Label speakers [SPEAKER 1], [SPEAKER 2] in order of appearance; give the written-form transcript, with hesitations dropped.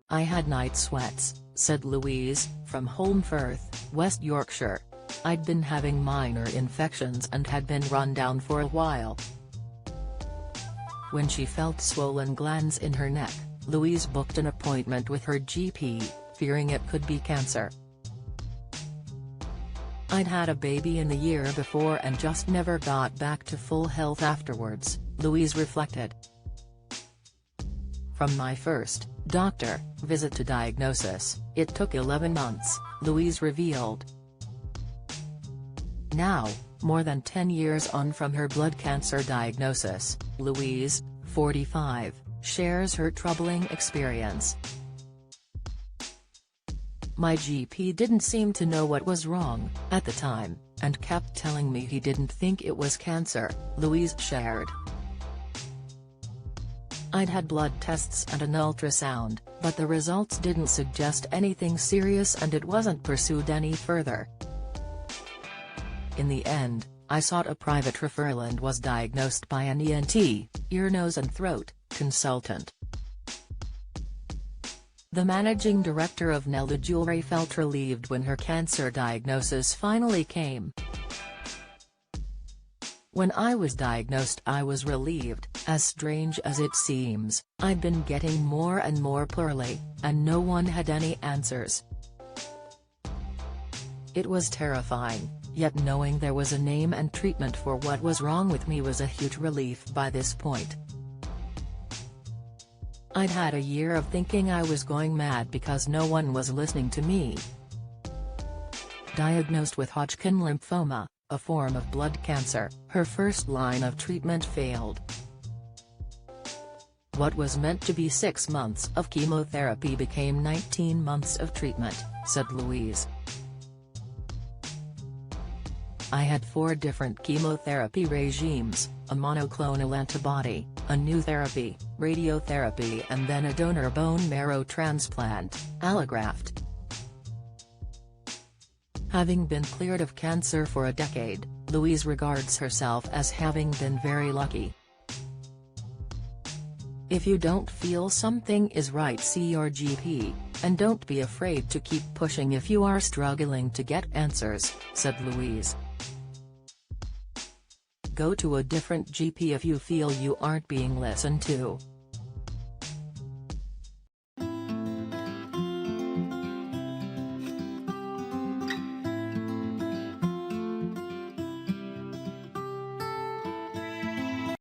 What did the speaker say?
[SPEAKER 1] "I had night sweats," said Louise, from Holmfirth, West Yorkshire. "I'd been having minor infections and had been run down for a while." When she felt swollen glands in her neck, Louise booked an appointment with her GP, fearing it could be cancer. "I'd had a baby in the year before and just never got back to full health afterwards," Louise reflected. "From my first doctor visit to diagnosis, it took 11 months, Louise revealed. Now, more than 10 years on from her blood cancer diagnosis, Louise, 45, shares her troubling experience. "My GP didn't seem to know what was wrong at the time, and kept telling me he didn't think it was cancer," Louise shared. "I'd had blood tests and an ultrasound, but the results didn't suggest anything serious and it wasn't pursued any further. In the end, I sought a private referral and was diagnosed by an ENT, ear, nose and throat, consultant." The managing director of Nelda Jewelry felt relieved when her cancer diagnosis finally came. "When I was diagnosed I was relieved. As strange as it seems, I'd been getting more and more poorly, and no one had any answers. It was terrifying, yet knowing there was a name and treatment for what was wrong with me was a huge relief by this point. I'd had a year of thinking I was going mad because no one was listening to me." Diagnosed with Hodgkin lymphoma, a form of blood cancer, her first line of treatment failed. "What was meant to be 6 months of chemotherapy became 19 months of treatment," said Louise. "I had 4 different chemotherapy regimes, a monoclonal antibody, a new therapy, radiotherapy and then a donor bone marrow transplant, allograft." Having been cleared of cancer for a decade, Louise regards herself as having been very lucky. "If you don't feel something is right, see your GP, and don't be afraid to keep pushing if you are struggling to get answers," said Louise. "Go to a different GP if you feel you aren't being listened to."